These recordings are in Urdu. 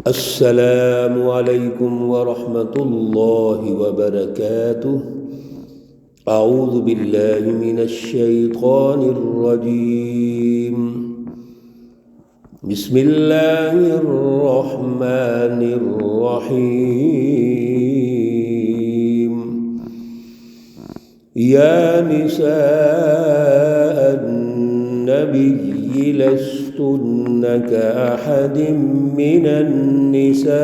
السلام علیکم ورحمۃ اللہ وبرکاتہ۔ اعوذ باللہ من الشیطان الرجیم، بسم اللہ الرحمن الرحیم۔ یا نساء النبی لستن كأحد من النساء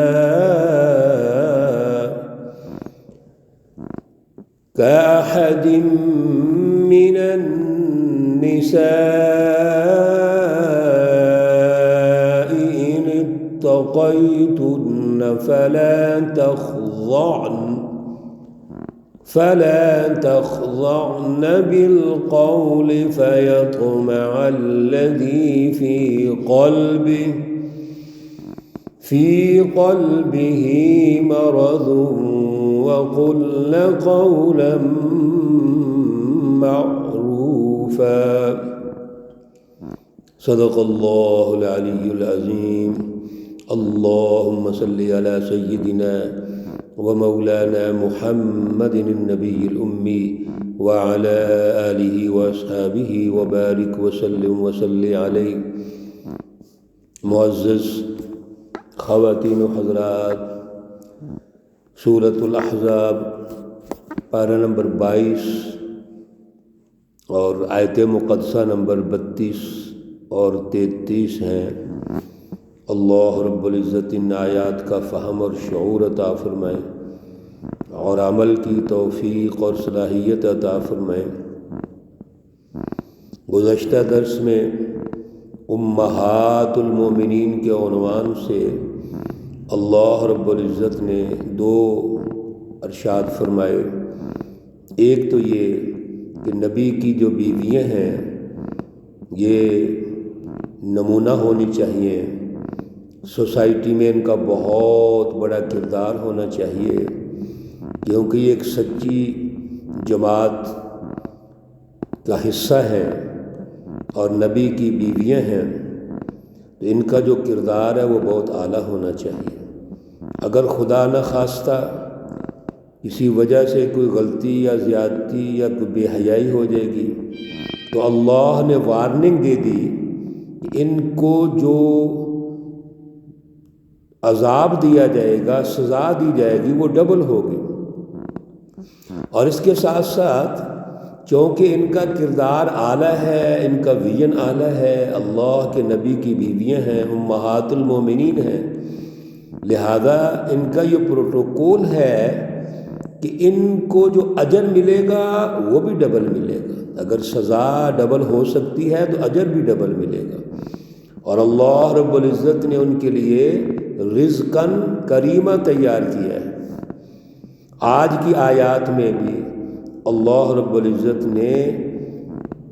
إن اتقيتن فلا تخضعن بالقول فيطمع الذي في قلبه مرض وقلن قولا معروفا۔ صدق اللہ العلی العظیم۔ اللہم صل علی سیدنا ومولانا محمد النبی الأمی وعلى آلہ واصحابہ وبارک وسلم وصلی علیہ۔ معزز خواتین و حضرات، سورۃ الاحزاب پارہ نمبر 22 اور آیت مقدسہ نمبر 32 اور 33 ہیں۔ اللہ رب العزت ان آیات کا فہم اور شعور عطا فرمائے اور عمل کی توفیق اور صلاحیت عطا فرمائے۔ گزشتہ درس میں امہات المومنین کے عنوان سے اللہ رب العزت نے دو ارشاد فرمائے۔ ایک تو یہ کہ نبی کی جو بیویاں ہیں یہ نمونہ ہونی چاہیے، سوسائٹی میں ان کا بہت بڑا کردار ہونا چاہیے، کیونکہ یہ ایک سچی جماعت کا حصہ ہے اور نبی کی بیویاں ہیں، تو ان کا جو کردار ہے وہ بہت اعلیٰ ہونا چاہیے۔ اگر خدا نہ خواستہ کسی وجہ سے کوئی غلطی یا زیادتی یا کوئی بے حیائی ہو جائے گی تو اللہ نے وارننگ دے دی کہ ان کو جو عذاب دیا جائے گا، سزا دی جائے گی، وہ ڈبل ہوگی۔ اور اس کے ساتھ ساتھ چونکہ ان کا کردار اعلیٰ ہے، ان کا ویژن اعلیٰ ہے، اللہ کے نبی کی بیویاں ہیں، امہات المومنین ہیں، لہذا ان کا یہ پروٹوکول ہے کہ ان کو جو اجر ملے گا وہ بھی ڈبل ملے گا۔ اگر سزا ڈبل ہو سکتی ہے تو اجر بھی ڈبل ملے گا۔ اور اللہ رب العزت نے ان کے لیے رزقاً کریمہ تیار کیا ہے۔ آج کی آیات میں بھی اللہ رب العزت نے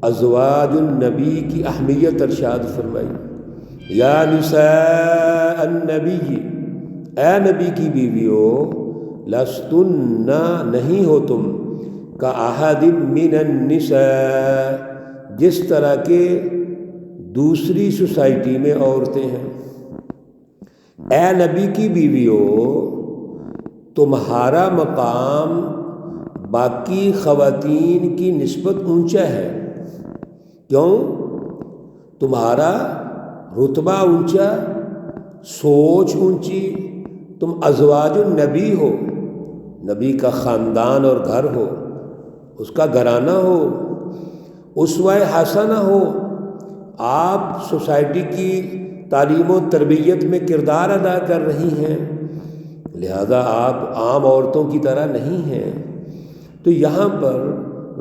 ازواج النبی کی اہمیت ارشاد فرمائی۔ یا نساء النبی، اے نبی کی بیویوں، لستن نہیں ہو تم کا احد من النساء، جس طرح کے دوسری سوسائٹی میں عورتیں ہیں۔ اے نبی کی بیویوں، تمہارا مقام باقی خواتین کی نسبت اونچا ہے۔ کیوں؟ تمہارا رتبہ اونچا، سوچ اونچی، تم ازواج النبی ہو، نبی کا خاندان اور گھر ہو، اس کا گھرانہ ہو، اسوہ حسنہ ہو، آپ سوسائٹی کی تعلیم و تربیت میں کردار ادا کر رہی ہیں، لہذا آپ عام عورتوں کی طرح نہیں ہیں۔ تو یہاں پر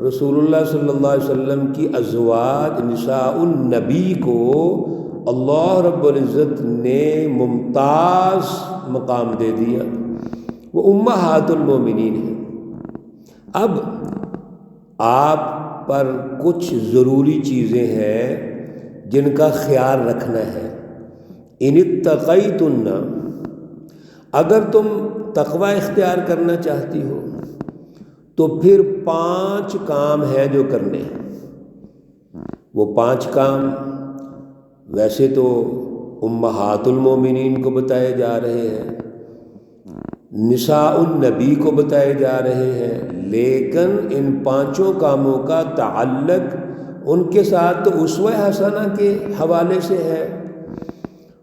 رسول اللہ صلی اللہ علیہ وسلم کی ازواج نساء النبی کو اللہ رب العزت نے ممتاز مقام دے دیا، وہ امہات المومنین ہیں۔ اب آپ پر کچھ ضروری چیزیں ہیں جن کا خیال رکھنا ہے۔ ان اتقیتن، اگر تم تقوی اختیار کرنا چاہتی ہو تو پھر 5 کام ہیں جو کرنے ہیں۔ وہ 5 کام ویسے تو امہات المومنین کو بتائے جا رہے ہیں، نساء النبی کو بتائے جا رہے ہیں، لیکن ان پانچوں کاموں کا تعلق ان کے ساتھ تو اسوہ حسنہ کے حوالے سے ہے،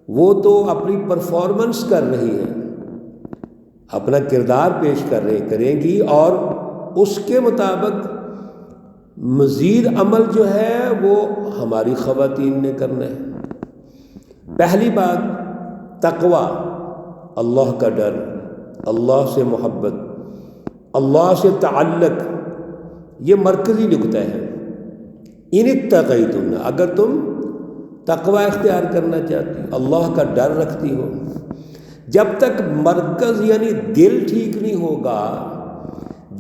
وہ تو اپنی پرفارمنس کر رہی ہیں، اپنا کردار پیش کریں گی، اور اس کے مطابق مزید عمل جو ہے وہ ہماری خواتین نے کرنا ہے۔ پہلی بات تقویٰ، اللہ کا ڈر، اللہ سے محبت، اللہ سے تعلق، یہ مرکزی نکتہ ہے۔ ان اتقیتن، اگر تم تقویٰ اختیار کرنا چاہتی ہو، اللہ کا ڈر رکھتی ہو، جب تک مرکز یعنی دل ٹھیک نہیں ہوگا،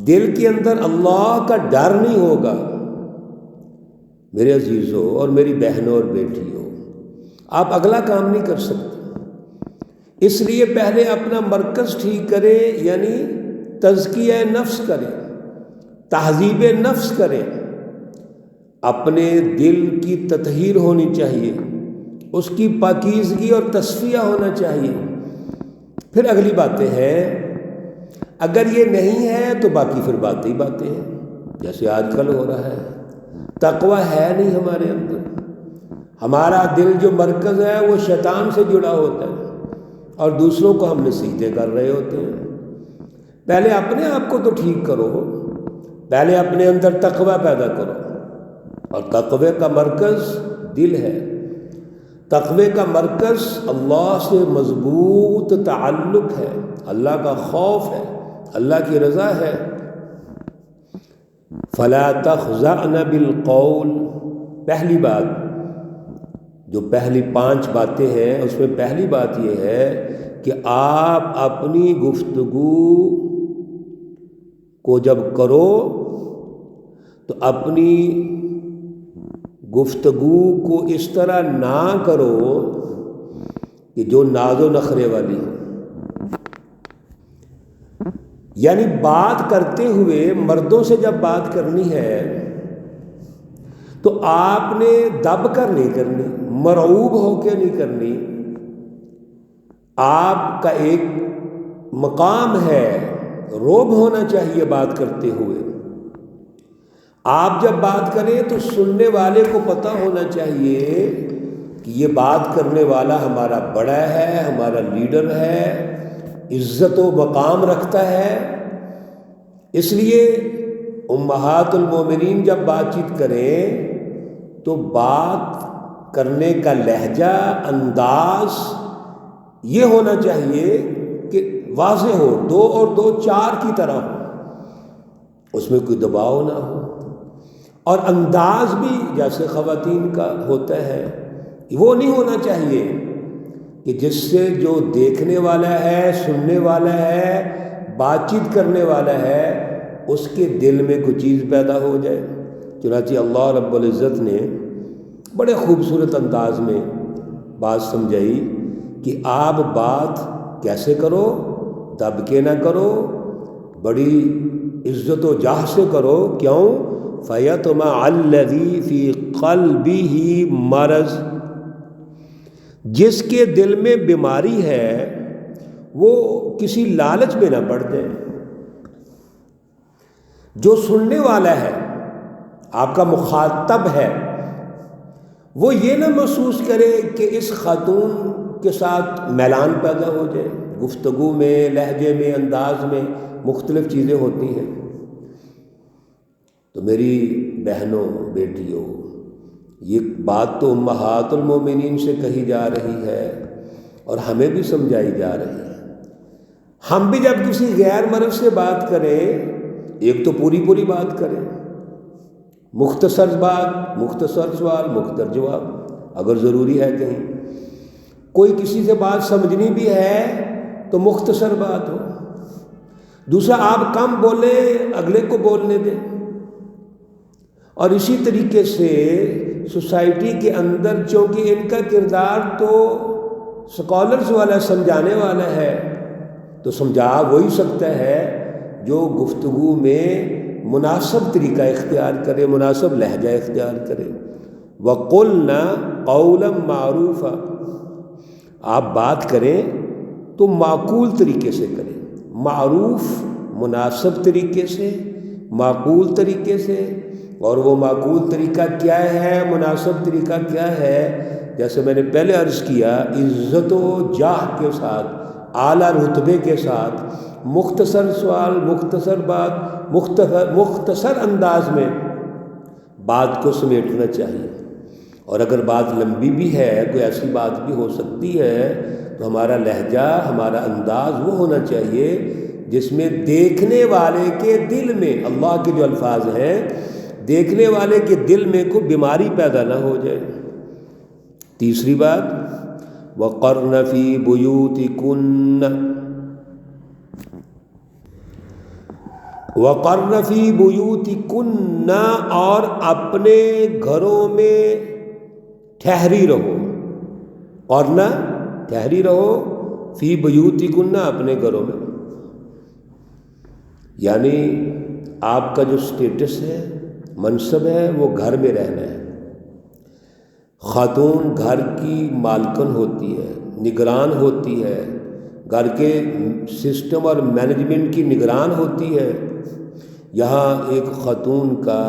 دل کے اندر اللہ کا ڈر نہیں ہوگا، میرے عزیزوں اور میری بہنوں اور بیٹیوں، آپ اگلا کام نہیں کر سکتے۔ اس لیے پہلے اپنا مرکز ٹھیک کریں، یعنی تزکیہ نفس کریں، تہذیب نفس کریں، اپنے دل کی تطہیر ہونی چاہیے، اس کی پاکیزگی اور تصفیہ ہونا چاہیے۔ پھر اگلی باتیں ہیں، اگر یہ نہیں ہے تو باقی پھر باتیں ہی باتیں ہیں، جیسے آج کل ہو رہا ہے۔ تقویٰ ہے نہیں ہمارے اندر، ہمارا دل جو مرکز ہے وہ شیطان سے جڑا ہوتا ہے، اور دوسروں کو ہم نصیحتیں کر رہے ہوتے ہیں۔ پہلے اپنے آپ کو تو ٹھیک کرو، پہلے اپنے اندر تقویٰ پیدا کرو، اور تقوی کا مرکز دل ہے، تقوی کا مرکز اللہ سے مضبوط تعلق ہے، اللہ کا خوف ہے، اللہ کی رضا ہے۔ فلا تخضعن بالقول، پہلی بات جو پہلی 5 باتیں ہیں اس میں پہلی بات یہ ہے کہ آپ اپنی گفتگو کو جب کرو تو اپنی گفتگو کو اس طرح نہ کرو کہ جو ناز و نخرے والی ہو، یعنی بات کرتے ہوئے مردوں سے جب بات کرنی ہے تو آپ نے دب کر نہیں کرنی، مرعوب ہو کے نہیں کرنی۔ آپ کا ایک مقام ہے، رعب ہونا چاہیے بات کرتے ہوئے۔ آپ جب بات کریں تو سننے والے کو پتہ ہونا چاہیے کہ یہ بات کرنے والا ہمارا بڑا ہے، ہمارا لیڈر ہے، عزت و مقام رکھتا ہے۔ اس لیے امہات المومنین جب بات چیت کریں تو بات کرنے کا لہجہ، انداز یہ ہونا چاہیے کہ واضح ہو، 2 اور 2 4 کی طرح ہو، اس میں کوئی دباؤ نہ ہو، اور انداز بھی جیسے خواتین کا ہوتا ہے وہ نہیں ہونا چاہیے کہ جس سے جو دیکھنے والا ہے، سننے والا ہے، بات چیت کرنے والا ہے، اس کے دل میں کوئی چیز پیدا ہو جائے۔ چنانچہ اللہ رب العزت نے بڑے خوبصورت انداز میں بات سمجھائی کہ آپ بات کیسے کرو، دب کے نہ کرو، بڑی عزت و جاہ سے کرو۔ کیوں؟ فَيَطْمَعَ الَّذِي فِي قَلْبِهِ مَرَضٌ، جس کے دل میں بیماری ہے وہ کسی لالچ میں نہ پڑ جائے۔ جو سننے والا ہے، آپ کا مخاطب ہے، وہ یہ نہ محسوس کرے کہ اس خاتون کے ساتھ میلان پیدا ہو جائے۔ گفتگو میں، لہجے میں، انداز میں مختلف چیزیں ہوتی ہیں۔ تو میری بہنوں، بیٹیوں، یہ بات تو امہات المومنین سے کہی جا رہی ہے اور ہمیں بھی سمجھائی جا رہی ہے۔ ہم بھی جب کسی غیر مرد سے بات کریں، ایک تو پوری بات کریں، مختصر بات، مختصر سوال، مختصر جواب، اگر ضروری ہے کہیں کوئی کسی سے بات سمجھنی بھی ہے تو مختصر بات ہو۔ دوسرا، آپ کم بولیں، اگلے کو بولنے دیں۔ اور اسی طریقے سے سوسائٹی کے اندر، چونکہ ان کا کردار تو سکالرز والا، سمجھانے والا ہے، تو سمجھا وہی سکتا ہے جو گفتگو میں مناسب طریقہ اختیار کرے، مناسب لہجہ اختیار کرے۔ وَقُلْنَا قَوْلًا مَعْرُوفًا، آپ بات کریں تو معقول طریقے سے کریں، معروف مناسب طریقے سے، معقول طریقے سے۔ اور وہ معقول طریقہ کیا ہے، مناسب طریقہ کیا ہے؟ جیسے میں نے پہلے عرض کیا، عزت و جاہ کے ساتھ، اعلیٰ رتبے کے ساتھ، مختصر سوال، مختصر بات، مختصر انداز میں بات کو سمیٹنا چاہیے۔ اور اگر بات لمبی بھی ہے، کوئی ایسی بات بھی ہو سکتی ہے، تو ہمارا لہجہ، ہمارا انداز وہ ہونا چاہیے جس میں دیکھنے والے کے دل میں، اللہ کے جو الفاظ ہیں، دیکھنے والے کے دل میں کوئی بیماری پیدا نہ ہو جائے۔ تیسری بات، وَقَرْنَ فِي بُيُوتِكُنَّ، وَقَرْنَ فِي بُيُوتِكُنَّ، اور اپنے گھروں میں ٹھہری رہو۔ قرن، ٹھہری رہو، فی بیوتکن، اپنے گھروں میں، یعنی آپ کا جو سٹیٹس ہے، منصب ہے، وہ گھر میں رہنا ہے۔ خاتون گھر کی مالکن ہوتی ہے، نگران ہوتی ہے، گھر کے سسٹم اور مینجمنٹ کی نگران ہوتی ہے۔ یہاں ایک خاتون کا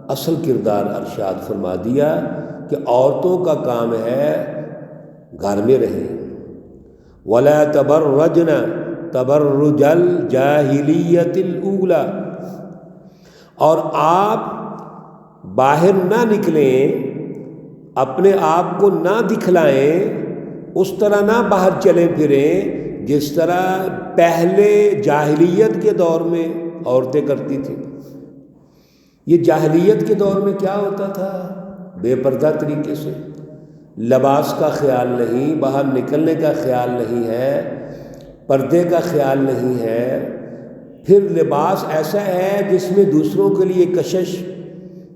اصل کردار ارشاد فرما دیا کہ عورتوں کا کام ہے گھر میں رہیں۔ وَلَا تَبَرَّجْنَ تَبَرُّجَ الْجَاهِلِيَّةِ الْأُولَى، اور آپ باہر نہ نکلیں، اپنے آپ کو نہ دکھلائیں، اس طرح نہ باہر چلیں پھریں جس طرح پہلے جاہلیت کے دور میں عورتیں کرتی تھیں۔ یہ جاہلیت کے دور میں کیا ہوتا تھا؟ بے پردہ طریقے سے، لباس کا خیال نہیں، باہر نکلنے کا خیال نہیں ہے، پردے کا خیال نہیں ہے، پھر لباس ایسا ہے جس میں دوسروں کے لیے کشش۔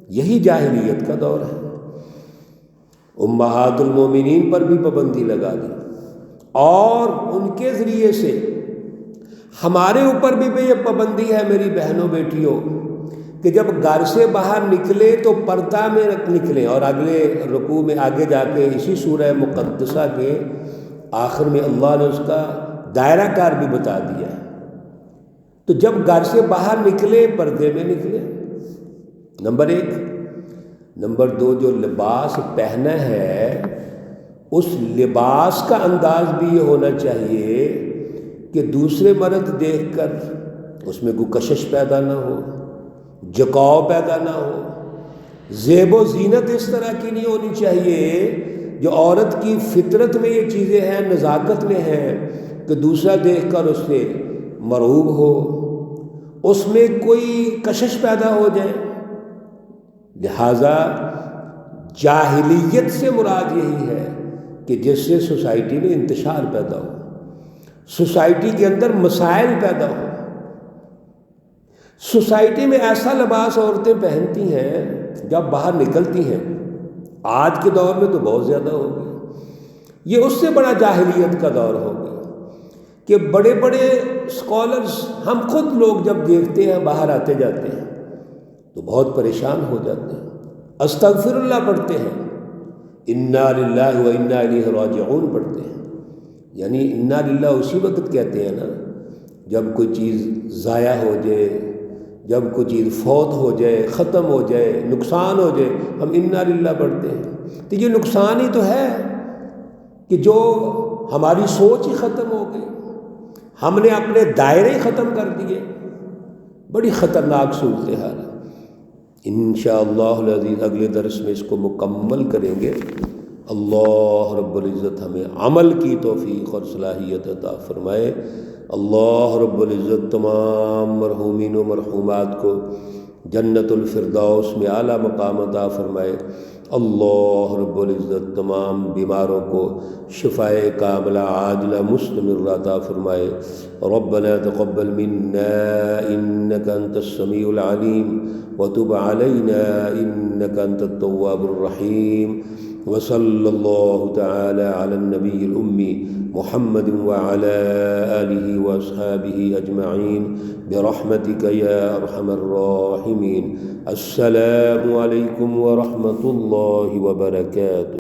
یہی جاہلیت کا دور ہے۔ امہات المومنین پر بھی پابندی لگا دی، اور ان کے ذریعے سے ہمارے اوپر بھی یہ پابندی ہے میری بہنوں بیٹیوں، کہ جب گھر سے باہر نکلے تو پردہ میں نکلیں۔ اور اگلے رکوع میں آگے جا کے اسی سورہ مقدسہ کے آخر میں اللہ نے اس کا دائرہ کار بھی بتا دیا ہے۔ تو جب گھر سے باہر نکلے، پردے میں نکلے، نمبر ایک۔ نمبر دو، جو لباس پہنا ہے اس لباس کا انداز بھی یہ ہونا چاہیے کہ دوسرے مرد دیکھ کر اس میں کوئی کشش پیدا نہ ہو، جھکاؤ پیدا نہ ہو۔ زیب و زینت اس طرح کی نہیں ہونی چاہیے جو عورت کی فطرت میں یہ چیزیں ہیں، نزاکت میں ہیں، کہ دوسرا دیکھ کر اس سے مرعوب ہو، اس میں کوئی کشش پیدا ہو جائے۔ لہٰذا جاہلیت سے مراد یہی ہے کہ جس سے سوسائٹی میں انتشار پیدا ہو، سوسائٹی کے اندر مسائل پیدا ہو۔ سوسائٹی میں ایسا لباس عورتیں پہنتی ہیں جب باہر نکلتی ہیں، آج کے دور میں تو بہت زیادہ ہو گیا، یہ اس سے بڑا جاہلیت کا دور ہو گیا کہ بڑے بڑے اسکالرز، ہم خود لوگ جب دیکھتے ہیں باہر آتے جاتے ہیں تو بہت پریشان ہو جاتے ہیں، استغفر اللہ پڑھتے ہیں، انا للہ و انا الیہ راجعون پڑھتے ہیں۔ یعنی انا للہ اسی وقت کہتے ہیں نا جب کوئی چیز ضائع ہو جائے، جب کوئی چیز فوت ہو جائے، ختم ہو جائے، نقصان ہو جائے، ہم انا للہ پڑھتے ہیں۔ تو یہ نقصان ہی تو ہے کہ جو ہماری سوچ ہی ختم ہو گئی، ہم نے اپنے دائرے ختم کر دیے، بڑی خطرناک صورتحال ہے۔ انشاءاللہ العزیز اگلے درس میں اس کو مکمل کریں گے۔ اللہ رب العزت ہمیں عمل کی توفیق اور صلاحیت عطا فرمائے۔ اللہ رب العزت تمام مرحومین و مرحومات کو جنت الفردوس میں اعلیٰ مقام عطا فرمائے۔ اللہ رب العزت تمام بیماروں کو شفائے کاملہ عاجلہ مستمرہ عطا فرمائے۔ ربنا تقبل منا انك انت السميع العليم وتب علينا انك انت التواب الرحيم، وصلى الله تعالى على النبي الأمي محمد وعلى آله وأصحابه أجمعين برحمتك يا أرحم الراحمين۔ السلام عليكم ورحمة الله وبركاته۔